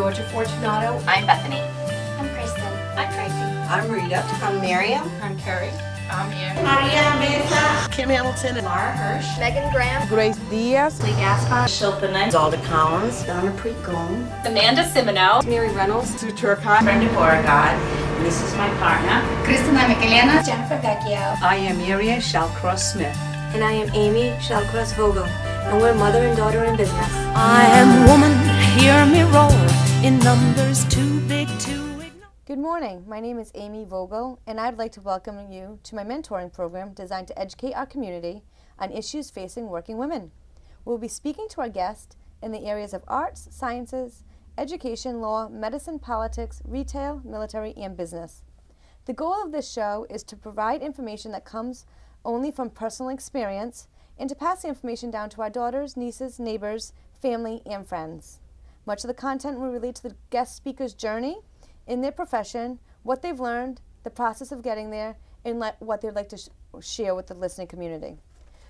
Georgia Fortunato. I'm Bethany. I'm Kristen. I'm Tracy. I'm Rita. I'm Miriam. I'm Carrie. I'm here. Maria Mesa. Kim Hamilton. Mara Hirsch. Megan Graham. Grace Diaz. Lee Gaspar. Shilpa Knight. Zalda Collins. Donna Preet-Gone. Amanda Simino. Mary Reynolds. Sue Turcott. Brenda Beauregard. This is my partner. Cristina Michelena. Jennifer Vecchio. I am Miriam Shallcross Smith. And I am Amy Shallcross Vogel, and we're mother and daughter in business. I am woman, hear me roar, in numbers too big to ignore. Good morning, my name is Amy Vogel, and I'd like to welcome you to my mentoring program designed to educate our community on issues facing working women. We'll be speaking to our guest in the areas of arts, sciences, education, law, medicine, politics, retail, military, and business. The goal of this show is to provide information that comes only from personal experience, and to pass the information down to our daughters, nieces, neighbors, family, and friends. Much of the content will relate to the guest speaker's journey in their profession, what they've learned, the process of getting there, and what they'd like to share with the listening community.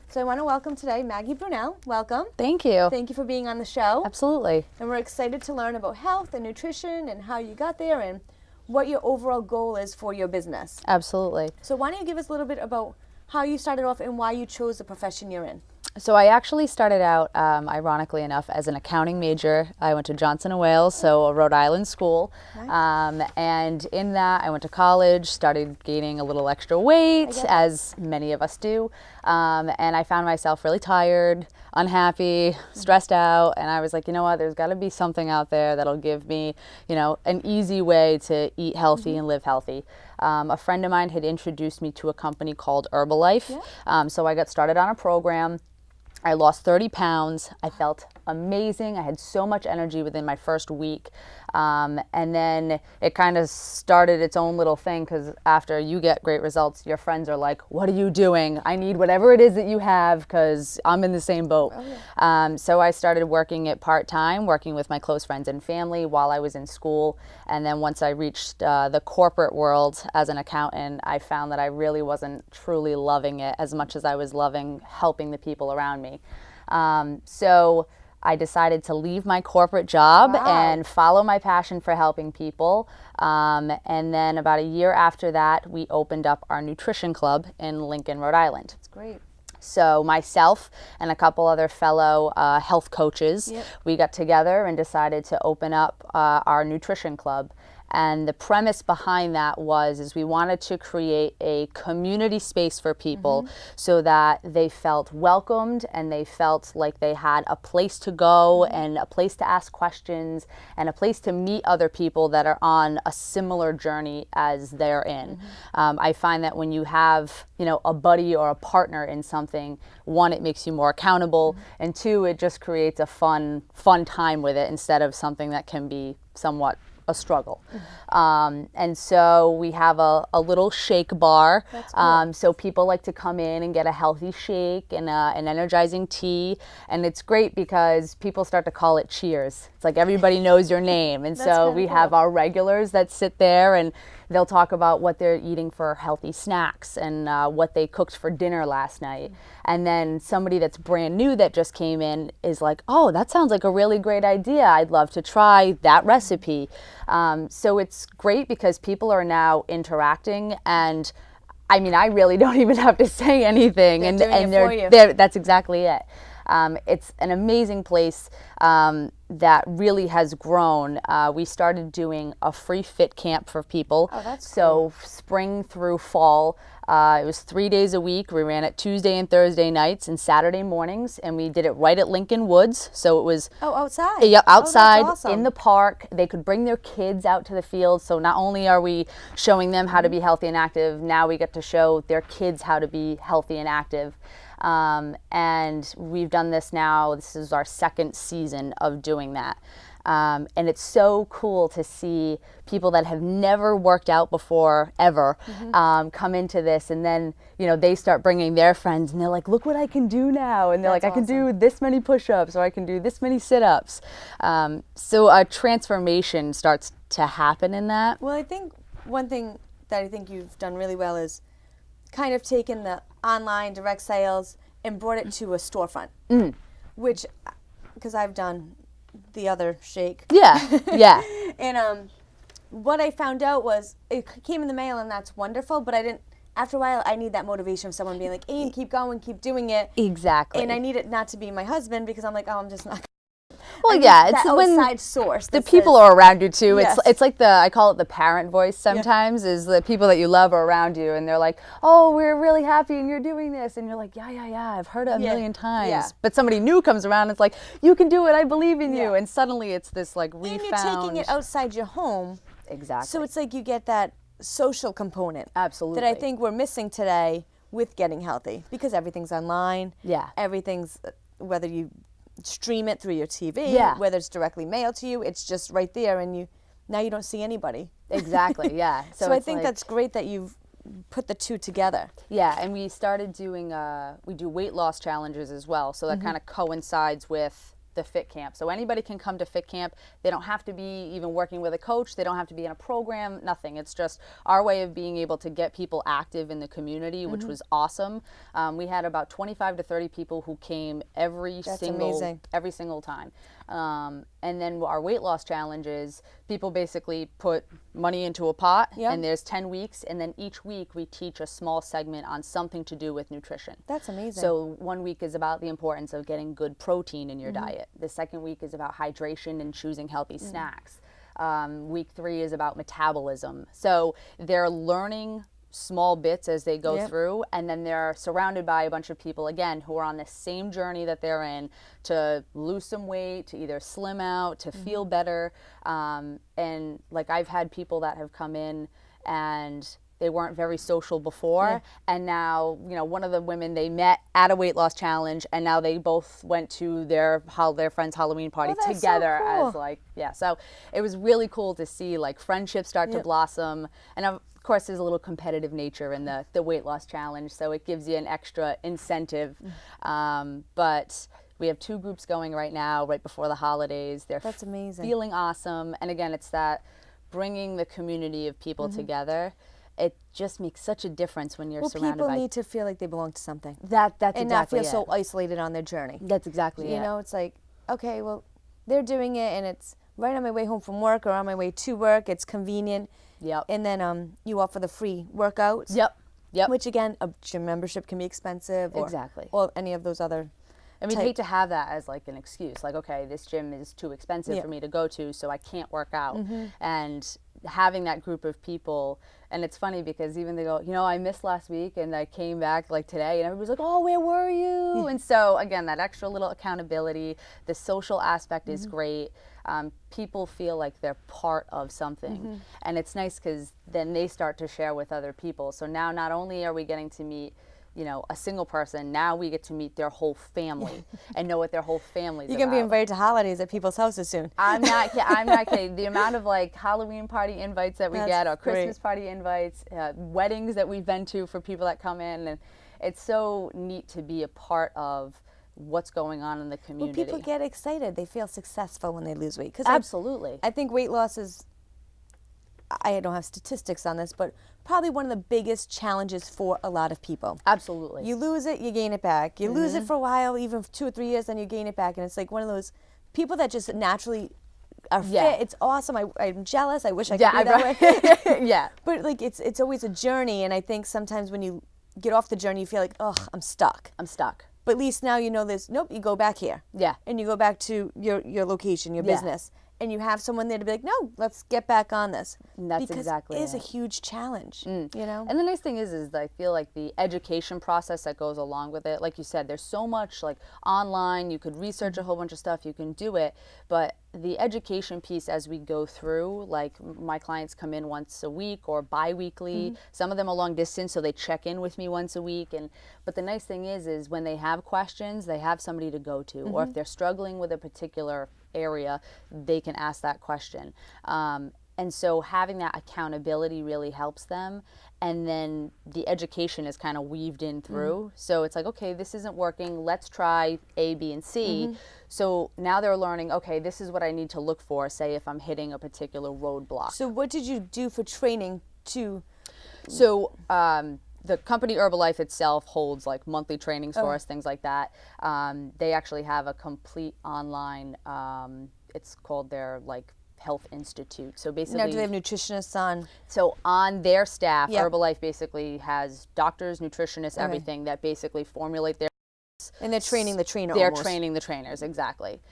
So I want to welcome today Maggie Brunelle. Welcome. Thank you. Thank you for being on the show. Absolutely. And we're excited to learn about health and nutrition and how you got there and what your overall goal is for your business. Absolutely. So why don't you give us a little bit about how you started off and why you chose the profession you're in? So I actually started out, ironically enough, as an accounting major. I went to Johnson & Wales, so a Rhode Island school. Nice. And in that, I went to college, started gaining a little extra weight, as many of us do. And I found myself really tired, unhappy, stressed out. And I was like, you know what, there's got to be something out there that'll give me, an easy way to eat healthy and live healthy. A friend of mine had introduced me to a company called Herbalife. So I got started on a program. I lost 30 pounds. I felt amazing. I had so much energy within my first week. And then it kind of started its own little thing, because after you get great results, your friends are like, what are you doing? I need whatever it is that you have, because I'm in the same boat. So I started working it part-time, working with my close friends and family while I was in school. And then once I reached the corporate world as an accountant, I found that I really wasn't truly loving it as much as I was loving helping the people around me. So I decided to leave my corporate job and follow my passion for helping people. And then about a year after that, we opened up our nutrition club in Lincoln, Rhode Island. That's great. So myself and a couple other fellow health coaches, we got together and decided to open up our nutrition club. And the premise behind that is we wanted to create a community space for people so that they felt welcomed and they felt like they had a place to go and a place to ask questions and a place to meet other people that are on a similar journey as they're in. I find that when you have, a buddy or a partner in something, one, it makes you more accountable, and two, it just creates a fun time with it instead of something that can be somewhat a struggle. And so we have a little shake bar. That's cool. So people like to come in and get a healthy shake and an energizing tea. And it's great because people start to call it cheers. It's like everybody knows your name. And so we have our regulars that sit there and they'll talk about what they're eating for healthy snacks and what they cooked for dinner last night. And then somebody that's brand new that just came in is like, oh, that sounds like a really great idea. I'd love to try that recipe. So it's great because people are now interacting, and I mean, I really don't even have to say anything. That's exactly it. It's an amazing place that really has grown. We started doing a free fit camp for people. Oh, that's so cool. Spring through fall. It was 3 days a week. We ran it Tuesday and Thursday nights and Saturday mornings, and we did it right at Lincoln Woods. So it was outside. Yeah, outside, that's awesome. in the park. They could bring their kids out to the field. So not only are we showing them how to be healthy and active, now we get to show their kids how to be healthy and active. And we've done this now. This is our second season of doing that. And it's so cool to see people that have never worked out before, ever, come into this. And then, they start bringing their friends and they're like, look what I can do now. And they're like, I can do this many push-ups or I can do this many sit-ups. So a transformation starts to happen in that. Well, I think one thing that I think you've done really well is kind of taken the online direct sales and brought it to a storefront, which, because I've done the other shake. Yeah, yeah. And what I found out was it came in the mail, and that's wonderful. But I didn't. After a while, I need that motivation of someone being like, "Aim, keep going, keep doing it." Exactly. And I need it not to be my husband because I'm like, "Oh, I'm just not." Well, yeah, it's that when outside source. the that people says- are around you too. Yes. It's like I call it the parent voice sometimes, is the people that you love are around you and they're like, oh, we're really happy and you're doing this. And you're like, yeah, I've heard it a million times. Yeah. But somebody new comes around and it's like, you can do it, I believe in you. Yeah. And suddenly it's this like refound. And you're taking it outside your home. Exactly. So it's like you get that social component. Absolutely. That I think we're missing today with getting healthy because everything's online. Yeah. Everything's, whether you stream it through your TV, Yeah. whether it's directly mailed to you, it's just right there, and now you don't see anybody. Exactly, yeah. So I it's think like- that's great that you've put the two together. Yeah, and we started doing, we do weight loss challenges as well, so that kind of coincides with the Fit Camp. So anybody can come to Fit Camp. They don't have to be even working with a coach. They don't have to be in a program, nothing. It's just our way of being able to get people active in the community, which was awesome. We had about 25 to 30 people who came every single time. And then our weight loss challenges, people basically put money into a pot, and there's 10 weeks, and then each week we teach a small segment on something to do with nutrition. That's amazing. So 1 week is about the importance of getting good protein in your diet. The second week is about hydration and choosing healthy snacks. Week 3 is about metabolism. So they're learning small bits as they go through, and then they're surrounded by a bunch of people, again, who are on the same journey that they're in to lose some weight, to either slim out, to feel better. And like I've had people that have come in and they weren't very social before, and now, you know, one of the women, they met at a weight loss challenge, and now they both went to their friend's Halloween party that's so together cool. as like, so it was really cool to see like friendships start to blossom. And of course there's a little competitive nature in the weight loss challenge, so it gives you an extra incentive. But we have 2 groups going right now, right before the holidays. That's amazing. Feeling awesome. And again, it's that bringing the community of people together. It just makes such a difference when you're surrounded by... people need to feel like they belong to something. That's and exactly not feel it. so isolated on their journey. That's exactly it. You know, it's like, okay, well, they're doing it, and it's right on my way home from work or on my way to work. It's convenient. Yep. And then you offer the free workouts. Yep. Which, again, a gym membership can be expensive. Or, Exactly. Or any of those other... And we'd hate to have that as like an excuse, like, okay, this gym is too expensive for me to go to, so I can't work out. And having that group of people, and it's funny because even they go, you know, I missed last week and I came back like today, and everybody's like, oh, where were you? And so again, that extra little accountability, the social aspect is great. People feel like they're part of something, and it's nice because then they start to share with other people. So now not only are we getting to meet, you know, a single person, now we get to meet their whole family and know what their whole family's You're going to be about. invited to holidays at people's houses soon. I'm not kidding. The amount of like Halloween party invites that we get, or Christmas party invites, weddings that we've been to for people that come in, and it's so neat to be a part of what's going on in the community. Well, people get excited. They feel successful when they lose weight. 'Cause Absolutely. I think weight loss is, I don't have statistics on this, but probably one of the biggest challenges for a lot of people. Absolutely. You lose it, you gain it back. You lose it for a while, even for 2 or 3 years, then you gain it back. And it's like one of those people that just naturally are fit. It's awesome. I'm jealous. I wish I could be that way. Yeah. But like it's always a journey. And I think sometimes when you get off the journey, you feel like, oh, I'm stuck. But at least now you know this. Nope, you go back here. Yeah. And you go back to your location, your business. And you have someone there to be like, no, let's get back on this. And that's because exactly it is a it. huge challenge, you know? And the nice thing is I feel like the education process that goes along with it, like you said, there's so much like online, you could research a whole bunch of stuff, you can do it, but the education piece as we go through, like my clients come in once a week or bi-weekly, some of them are long distance, so they check in with me once a week, but the nice thing is when they have questions, they have somebody to go to, or if they're struggling with a particular area, they can ask that question. And so having that accountability really helps them. And then the education is kind of weaved in through. So it's like, okay, this isn't working. Let's try A, B, and C. So now they're learning, okay, this is what I need to look for, say if I'm hitting a particular roadblock. So what did you do for training to... So the company Herbalife itself holds like monthly trainings for us, things like that. They actually have a complete online it's called their like health institute. So Now, basically, do they have nutritionists on? so on their staff, Yep. Herbalife basically has doctors, nutritionists, everything that basically formulate their. And they're training the trainer. They're almost. training the trainers, exactly.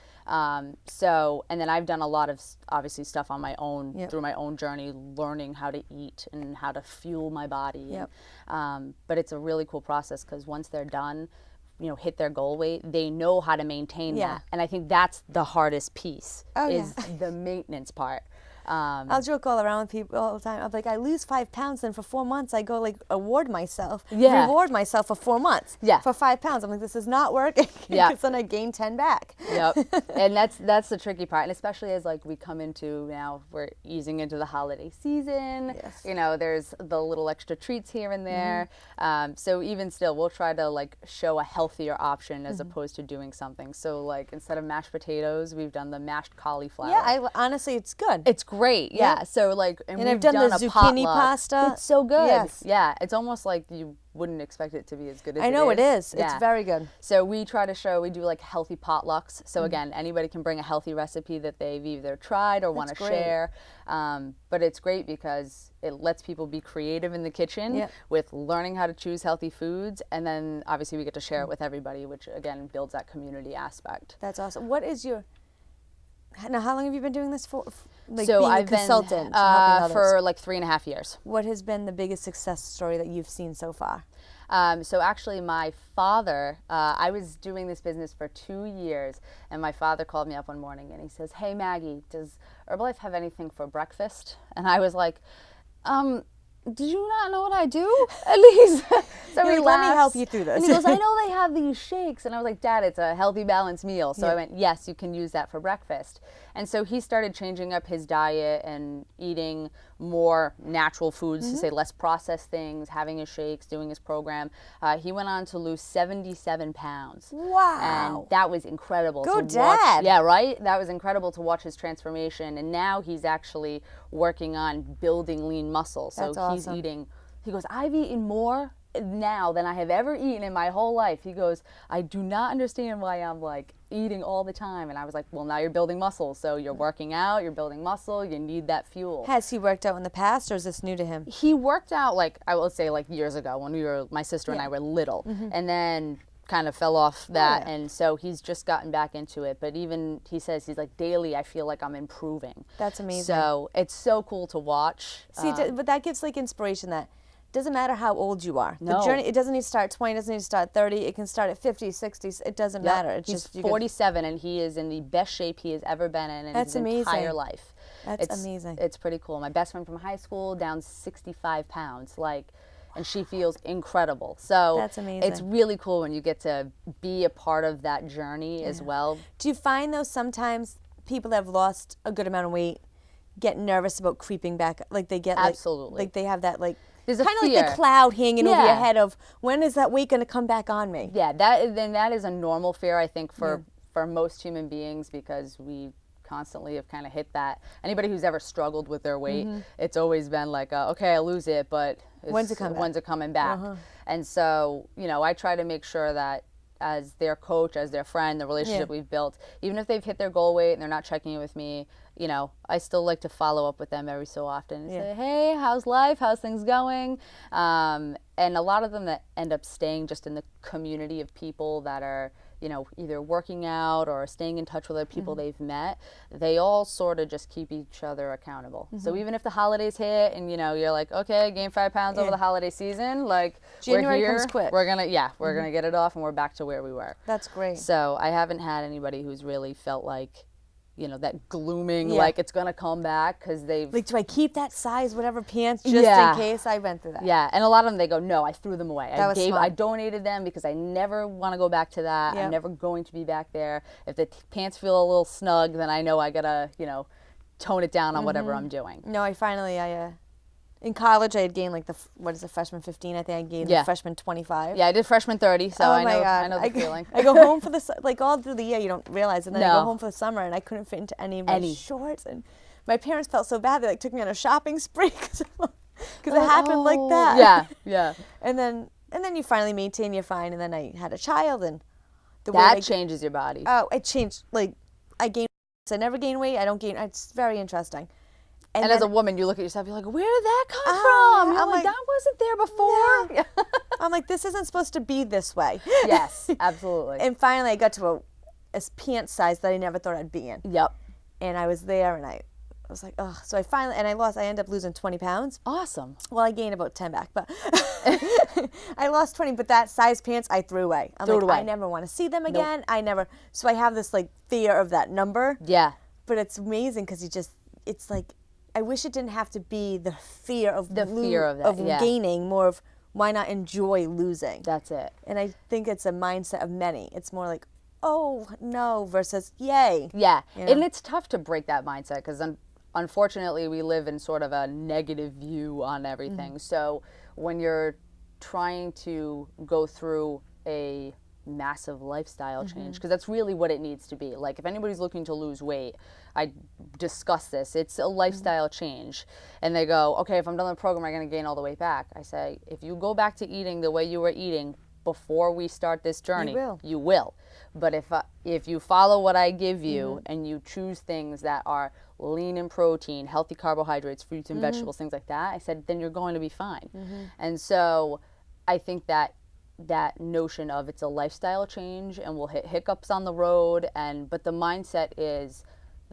So, and then I've done a lot of obviously stuff on my own Yep. through my own journey, learning how to eat and how to fuel my body. Yep. But it's a really cool process because once they're done, hit their goal weight, they know how to maintain Yeah. that. And I think that's the hardest piece is yeah. the maintenance part. I'll joke all around with people all the time. I'm like, I lose 5 pounds, then for 4 months I go like reward myself for 4 months. Yeah. For 5 pounds, I'm like, this is not working. Yeah. Because then I gain 10 back. Yep. And that's the tricky part, and especially as like we come into now, we're easing into the holiday season. Yes. There's the little extra treats here and there. So even still, we'll try to like show a healthier option as opposed to doing something. So like instead of mashed potatoes, we've done the mashed cauliflower. Yeah, honestly, it's good. It's great. Yeah. So like, and we've I've done the a zucchini potluck. pasta. It's so good. Yes. Yeah. It's almost like you wouldn't expect it to be as good as I know it is. Yeah. It's very good. So we try to show, we do like healthy potlucks. So again, anybody can bring a healthy recipe that they've either tried or want to great. share. But it's great because it lets people be creative in the kitchen with learning how to choose healthy foods. And then obviously we get to share it with everybody, which again builds that community aspect. That's awesome. What is your... Now, how long have you been doing this for? Like So being I've a consultant been helping others. for like 3.5 years. What has been the biggest success story that you've seen so far? So actually my father, I was doing this business for 2 years, and my father called me up one morning and he says, "Hey Maggie, does Herbalife have anything for breakfast?" And I was like, "Did you not know what I do?" At least. So You're he like, let me laughs, help you through this. And he goes, "I know they have these shakes." And I was like, "Dad, it's a healthy, balanced meal." So I went, "Yes, you can use that for breakfast." And so he started changing up his diet and eating more natural foods, to say less processed things, having his shakes, doing his program. He went on to lose 77 pounds. Wow. And that was incredible. Go to watch. Dad. Yeah, right? That was incredible to watch his transformation. And now he's actually working on building lean muscle. So That's awesome. he's eating, he goes, "I've eaten more now than I have ever eaten in my whole life." He goes, "I do not understand why I'm like eating all the time." And I was like, "Well, now you're building muscle. So you're working out, you're building muscle, you need that fuel." Has he worked out in the past, or is this new to him? He worked out like, I will say like years ago when my sister and I were little, and then kind of fell off that. And so he's just gotten back into it. But even he says, he's like, daily I feel like I'm improving. That's amazing. So it's so cool to watch. See, but that gives like inspiration that doesn't matter how old you are. No. The journey, it doesn't need to start at 20, it doesn't need to start at 30, it can start at 50, 60, it doesn't matter. It's He's just 47 and he is in the best shape he has ever been in That's his entire amazing. life. That's amazing. It's pretty cool. My best friend from high school, down 65 pounds, and she feels incredible. So That's amazing. It's really cool when you get to be a part of that journey as well. Do you find though sometimes people that have lost a good amount of weight get nervous about creeping back? Like they get Absolutely. like they have that like There's a kind of like fear. the cloud hanging over your Yeah. head of when is that weight going to come back on me? Yeah, that is a normal fear, I think, for most human beings, because we constantly have kind of hit that. Anybody who's ever struggled with their weight, it's always been like, okay, I lose it, but When's it coming back? When's it coming back? And so, I try to make sure that as their coach, as their friend, the relationship we've built, even if they've hit their goal weight and they're not checking in with me, I still like to follow up with them every so often and say, "Hey, how's life? How's things going?" And a lot of them that end up staying just in the community of people that are, either working out or staying in touch with other people they've met, they all sort of just keep each other accountable. So even if the holidays hit and, you're like, okay, gain 5 pounds over the holiday season, like January we're here, comes quick. we're gonna get it off and we're back to where we were. That's great. So I haven't had anybody who's really felt like, that glooming, like it's gonna come back, because they've Like, do I keep that size, whatever pants, just in case? I went through that. Yeah, and a lot of them, they go, "No, I threw them away. That was smart. I donated them because I never want to go back to that. Yep. I'm never going to be back there. If the pants feel a little snug, then I know I gotta, tone it down on whatever I'm doing." No, in college I had gained like freshman 15, I think I gained the freshman 25. Yeah, I did freshman 30, so Oh I my know God. I know the feeling. I go home for the all through the year, you don't realize, and then I No. go home for the summer, and I couldn't fit into any of my shorts, and my parents felt so bad. They like took me on a shopping spree because it happened like that. Yeah, yeah. And then you finally maintain, you're fine, and then I had a child, and the That weight changes your body. it changed. Like I gained So I never gain weight. I don't gain. It's very interesting. And then, as a woman, you look at yourself, you're like, where did that come Oh, from? yeah. You're I'm like, like, that wasn't there before. I'm like, this isn't supposed to be this way. Yes, absolutely. And finally, I got to a pant size that I never thought I'd be in. Yep. And I was there, and I was like, oh. So I ended up losing 20 pounds. Awesome. Well, I gained about 10 back, but I lost 20. But that size pants I threw away. Threw it away. I never want to see them again. So I have this like fear of that number. Yeah. But it's amazing because it's like, I wish it didn't have to be the fear of fear of that, yeah. gaining, more of why not enjoy losing. That's it. And I think it's a mindset of many. It's more like, oh no, versus yay. Yeah, You know? and it's tough to break that mindset because unfortunately we live in sort of a negative view on everything. So when you're trying to go through a massive lifestyle change, because that's really what it needs to be. Like if anybody's looking to lose weight, I discuss this. It's a lifestyle change. And they go, okay, if I'm done the program, I'm going to gain all the weight back. I say, if you go back to eating the way you were eating before we start this journey, you will. But if you follow what I give you and you choose things that are lean in protein, healthy carbohydrates, fruits and vegetables, things like that, I said, then you're going to be fine. And so I think that notion of it's a lifestyle change and we'll hit hiccups on the road, but the mindset is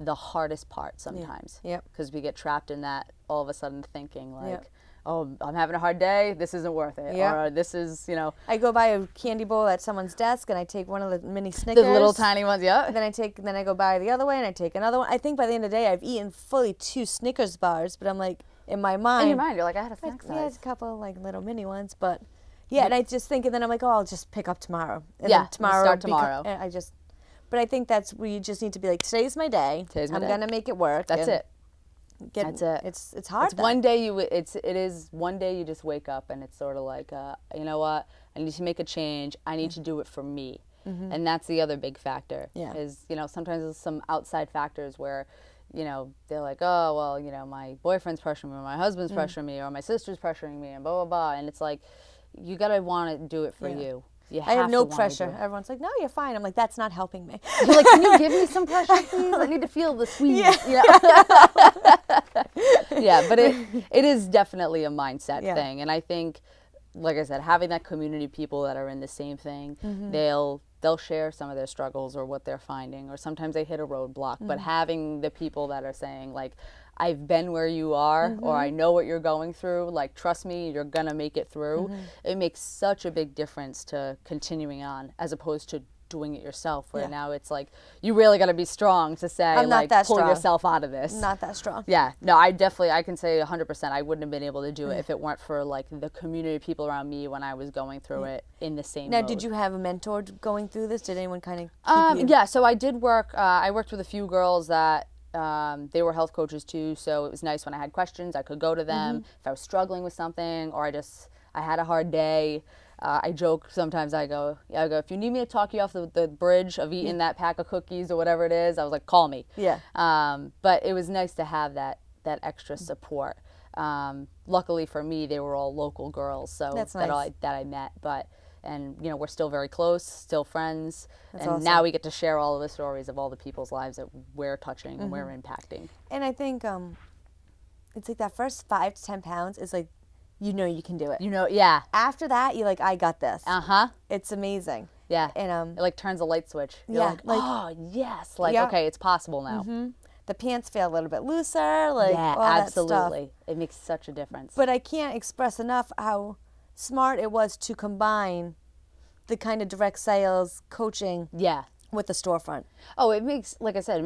the hardest part sometimes. Yep. Because we get trapped in that all of a sudden thinking like, oh, I'm having a hard day, this isn't worth it. Yep. Or this is, I go by a candy bowl at someone's desk and I take one of the mini Snickers. the little tiny ones, yeah. And then I go by the other way and I take another one. I think by the end of the day I've eaten fully 2 Snickers bars, but I'm like, in my mind. In your mind, you're like, I had a snack Yeah, size. a couple like little mini ones, but yeah, and I just think, and then I'm like, oh, I'll just pick up tomorrow. And Yeah, then tomorrow. start tomorrow. But I think that's where you just need to be like, today's my day. I'm gonna make it work. That's it. That's it. It's hard. It's one day it is one day you just wake up and it's sort of like, you know what? I need to make a change. I need to do it for me. And that's the other big factor. Yeah. Is, sometimes there's some outside factors where, they're like, oh, well, my boyfriend's pressuring me, or my husband's pressuring me, or my sister's pressuring me, and blah, blah, blah. And it's like, you got to want to do it for you. I have no pressure. Everyone's like, no, you're fine. I'm like, that's not helping me. You're like, can you give me some pressure, please? I need to feel the squeeze. Yeah, but it is definitely a mindset thing. And I think, like I said, having that community of people that are in the same thing, they'll share some of their struggles or what they're finding, or sometimes they hit a roadblock. But having the people that are saying, like, I've been where you are, or I know what you're going through, like, trust me, you're gonna make it through. It makes such a big difference to continuing on, as opposed to doing it yourself, where now it's like, you really gotta be strong to say, I'm not like, that pull strong. yourself out of this. Not that strong. Yeah, no, I can say 100% I wouldn't have been able to do it if it weren't for, like, the community of people around me when I was going through it in the same Now, mode. did you have a mentor going through this? Did anyone kind of keep you? Yeah, so I did work, I worked with a few girls that they were health coaches too, so it was nice when I had questions, I could go to them. If I was struggling with something, or I had a hard day, I joke sometimes, I go, if you need me to talk you off the bridge of eating that pack of cookies or whatever it is, I was like, call me. Yeah. But it was nice to have that extra support. Luckily for me, they were all local girls, so That's that nice. I met, and we're still very close, still friends. That's and awesome. now we get to share all of the stories of all the people's lives that we're touching and we're impacting. And I think it's like that first 5 to 10 pounds is like, you can do it. Yeah. After that, you're like, I got this. It's amazing. Yeah. And it like turns a light switch. You're yeah, like, oh yes, like okay, it's possible now. The pants feel a little bit looser, like yeah, all absolutely. that stuff. It makes such a difference. But I can't express enough how smart it was to combine the kind of direct sales coaching with the storefront. Oh, it makes, like I said,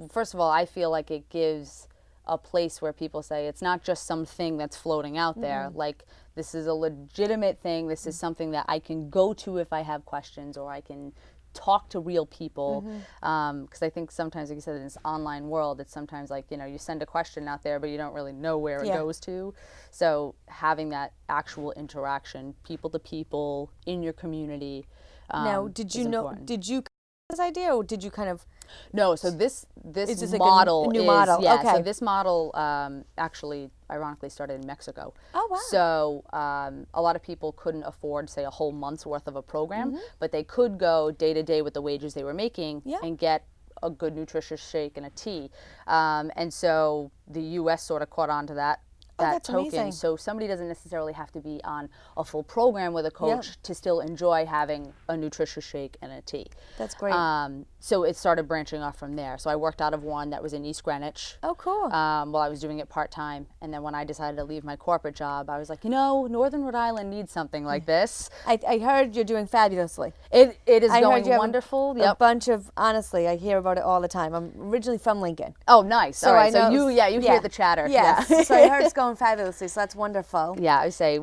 first of all, I feel like it gives a place where people say it's not just something that's floating out there. Like, this is a legitimate thing. This is something that I can go to if I have questions, or I can talk to real people. Because I think sometimes, like you said, in this online world, it's sometimes like, you send a question out there, but you don't really know where it goes to. So having that actual interaction, people to people, in your community. Now, did you this idea, or did you kind of? No, so this just like model a new is, model. yeah, Okay. so this model actually ironically started in Mexico. Oh, wow. So a lot of people couldn't afford, say, a whole month's worth of a program, but they could go day to day with the wages they were making and get a good nutritious shake and a tea. And so the U.S. sort of caught on to that that's token. amazing. So somebody doesn't necessarily have to be on a full program with a coach to still enjoy having a nutritious shake and a tea. That's great. So it started branching off from there. So I worked out of one that was in East Greenwich. Oh, cool. While I was doing it part-time. And then when I decided to leave my corporate job, I was like, Northern Rhode Island needs something like this. I heard you're doing fabulously. It is I going heard you have wonderful. A bunch of, honestly, I hear about it all the time. I'm originally from Lincoln. Oh, nice. So All right. I know, So you hear the chatter. Yes. Yeah. So I heard it's going fabulously, so that's wonderful. Yeah, I say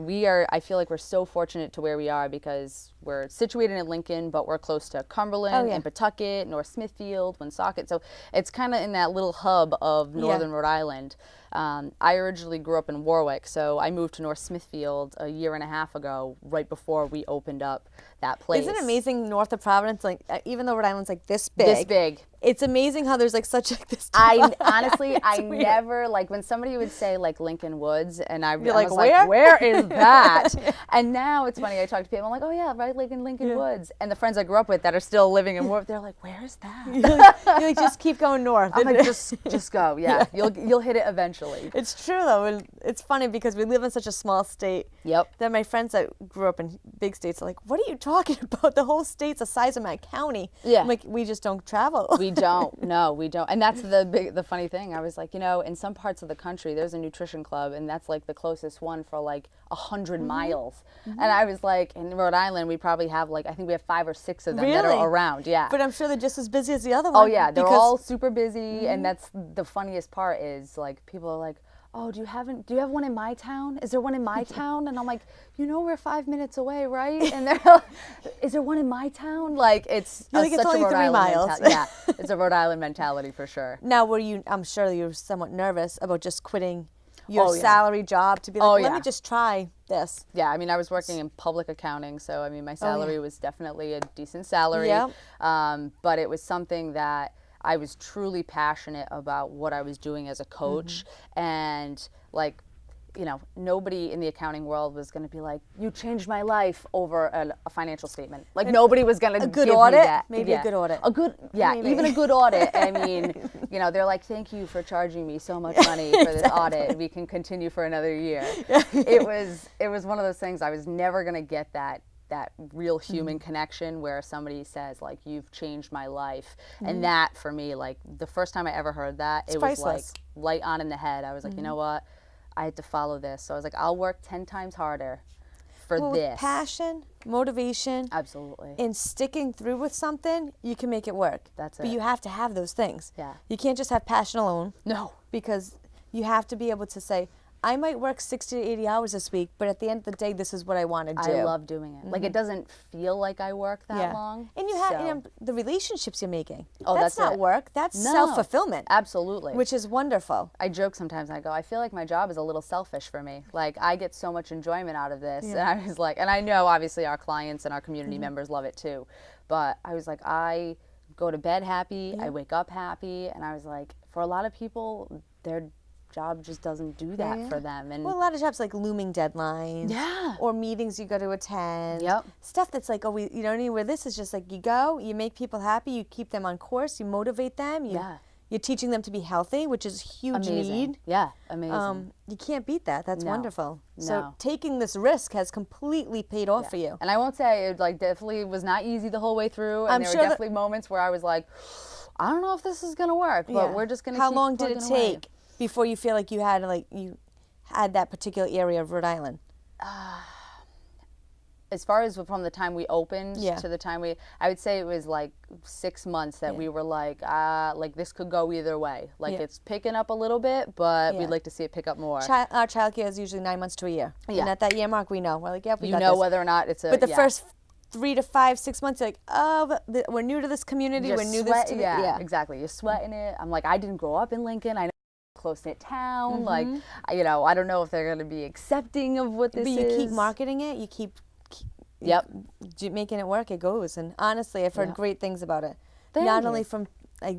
I feel like we're so fortunate to where we are because we're situated in Lincoln, but we're close to Cumberland and Pawtucket, North Smithfield, Woonsocket. So it's kind of in that little hub of Northern Rhode Island. I originally grew up in Warwick, so I moved to North Smithfield a year and a half ago, right before we opened up that place. Isn't it amazing north of Providence, like even though Rhode Island's like this big? This big. It's amazing how there's like such like this. Honestly, I weird. never, like when somebody would say like Lincoln Woods, and I was like, like, where is that? And now it's funny, I talk to people, I'm like, oh yeah, right, like in Lincoln Woods. And the friends I grew up with that are still living in Warwick, they're like, where is that? You're like, just keep going north. I'm like, just go, yeah. You'll hit it eventually. It's true though, and it's funny because we live in such a small state. Yep. That my friends that grew up in big states are like, what are you talking about? The whole state's the size of my county. Yeah. I'm like, we just don't travel. We don't. No, we don't. And that's the funny thing. I was like, in some parts of the country, there's a nutrition club, and that's like the closest one for like 100 miles. And I was like, in Rhode Island, we probably have like, I think we have 5 or 6 of them that Really? are around. Yeah. But I'm sure they're just as busy as the other one. Oh yeah, they're because all super busy, and that's the funniest part is like people are like, oh, do you have one in my town? Is there one in my town? And I'm like, we're 5 minutes away, right? And they're like, is there one in my town? Like it's You're like, it's such only a Rhode 3 Island miles. yeah, it's a Rhode Island mentality for sure. Now, I'm sure you were somewhat nervous about just quitting your Oh, yeah. salary job to be like, Oh, let yeah. me just try this. Yeah, I mean, I was working in public accounting, so I mean, my salary was definitely a decent salary. Yep. But it was something that I was truly passionate about what I was doing as a coach, and like, nobody in the accounting world was going to be like, you changed my life over a financial statement. Like nobody was going to good give audit? me that. Maybe Yeah. a good audit. Maybe. Even a good audit. I mean, they're like, thank you for charging me so much money for this audit. We can continue for another year. It was one of those things. I was never going to get that real human connection where somebody says like, you've changed my life. And that for me, like the first time I ever heard that, it was like light on in the head. I was like, you know what? I had to follow this. So I was like, I'll work 10 times harder for this. With passion, motivation, Absolutely. and sticking through with something, you can make it work. That's But it. you have to have those things. Yeah. You can't just have passion alone. No. Because you have to be able to say, I might work 60 to 80 hours this week, but at the end of the day, this is what I want to do. I love doing it. Like it doesn't feel like I work that long. And you have so- the relationships you're making. Oh, that's that's not it. work. That's No. self-fulfillment. Absolutely. Which is wonderful. I joke sometimes, I go, I feel like my job is a little selfish for me. Like I get so much enjoyment out of this. And I was like, and I know obviously our clients and our community members love it too. But I was like, I go to bed happy, I wake up happy. And I was like, for a lot of people, their job just doesn't do that for them. And Well, a lot of jobs like looming deadlines. Yeah. Or meetings you got to attend. Yep. Stuff that's like, where this is just like you go, you make people happy, you keep them on course, you motivate them. You're teaching them to be healthy, which is a huge need. Yeah, amazing. You can't beat that. That's No. wonderful. No. So taking this risk has completely paid off for you. And I won't say it like definitely was not easy the whole way through. And I'm there sure were that- definitely moments where I was like, I don't know if this is gonna work, but we're just gonna How keep long did it plugging away. take before you feel like you had that particular area of Rhode Island? As far as from the time we opened Yeah. to the time I would say it was like 6 months that we were like this could go either way. Like it's picking up a little bit, but we'd like to see it pick up more. Our childcare is usually 9 months to a year. Yeah. And at that year mark, we know. We're like, yep, we You got know this. whether or not it's a But the first 3 to 5, 6 months, you're like, oh, we're new to this community. You're We're new sweat- to this. yeah, exactly. You're sweating it. I'm like, I didn't grow up in Lincoln. I know close-knit town. Like, I don't know if they're going to be accepting of what this But is. you keep marketing it. You keep making it work. It goes. And honestly, I've heard great things about it. Thank Not you. only from, I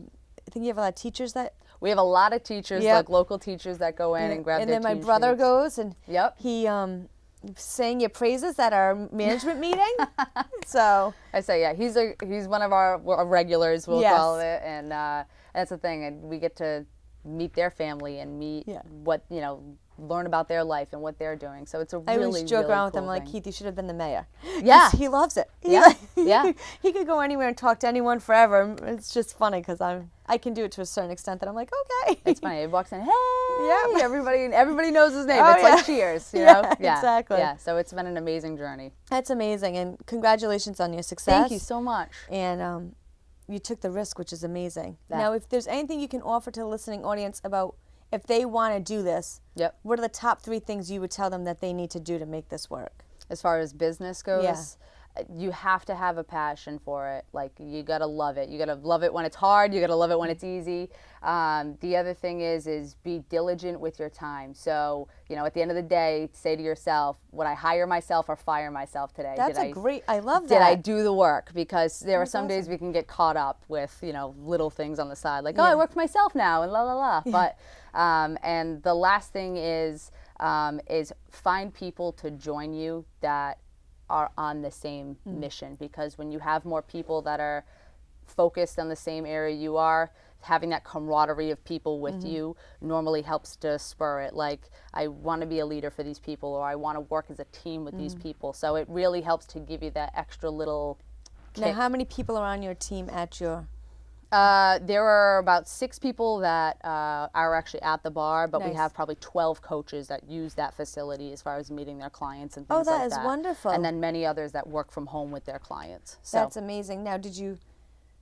think you have a lot of teachers that. We have a lot of teachers, Yep. like local teachers that go in and grab And their then my team brother sheets. goes and Yep. saying your praises at our management meeting. So I say, yeah, he's one of our regulars, we'll Yes. call it, and that's the thing, and we get to meet their family and meet what, learn about their life and what they're doing. So it's a I really, always joke really around with cool him like, thing. Keith, you should have been the mayor. Yeah. He loves it. Yeah, yeah. He could go anywhere and talk to anyone forever. It's just funny because I can do it to a certain extent that I'm like, okay. It's funny. He walks in, hey, Yep. everybody knows his name. Oh, It's yeah. like Cheers, you Yeah, know? exactly. Yeah, so it's been an amazing journey. That's amazing, and congratulations on your success. Thank you so much. And you took the risk, which is amazing. Yeah. Now, if there's anything you can offer to the listening audience about if they want to do this, Yep. what are the top 3 things you would tell them that they need to do to make this work? As far as business goes, Yeah. you have to have a passion for it. Like, you gotta love it. You gotta love it when it's hard. You gotta love it when it's easy. The other thing is be diligent with your time. So, at the end of the day, say to yourself, would I hire myself or fire myself today? That's I love that. Did I do the work? Because there are some That's days we can get caught up with, little things on the side, like, oh, I work for myself now, and la la la. But, and the last thing is find people to join you that are on the same mission, because when you have more people that are focused on the same area you are, having that camaraderie of people with you normally helps to spur it. Like, I want to be a leader for these people, or I want to work as a team with these people. So it really helps to give you that extra little kick. Now, how many people are on your team at your... There are about 6 people that are actually at the bar, but we Nice. have probably 12 coaches that use that facility as far as meeting their clients and things that like is that. wonderful. And then many others that work from home with their clients. So That's amazing. Now,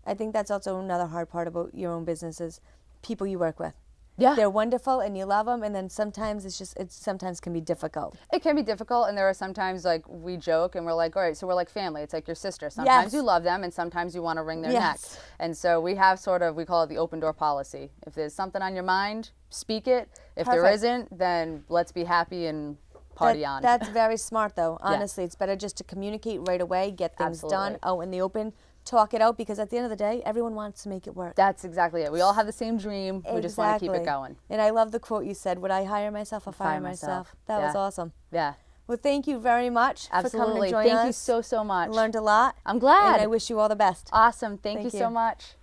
I think that's also another hard part about your own business is people you work with. yeah, They're wonderful and you love them, and then sometimes it sometimes can be difficult. it can be difficult, and there are sometimes, like, we joke and we're like, all right, so we're like family. It's like your sister. Sometimes Yes. you love them, and sometimes you want to wring their neck. Yes. And so we have we call it the open door policy. If there's something on your mind, speak it. If there Perfect. isn't, then let's be happy and party on. That's very smart, though. Honestly, it's better just to communicate right away, get things done Absolutely. out in the open, talk it out, because at the end of the day, everyone wants to make it work. That's exactly it. We all have the same dream. We just want to keep it going. And I love the quote you said, would I hire myself or fire Fire myself? myself. That was Yeah. awesome. Yeah. Well, thank you very much for coming Absolutely. to join us. Thank you so, so much. Learned a lot. I'm glad. And I wish you all the best. Awesome. Thank you Thank so you. much.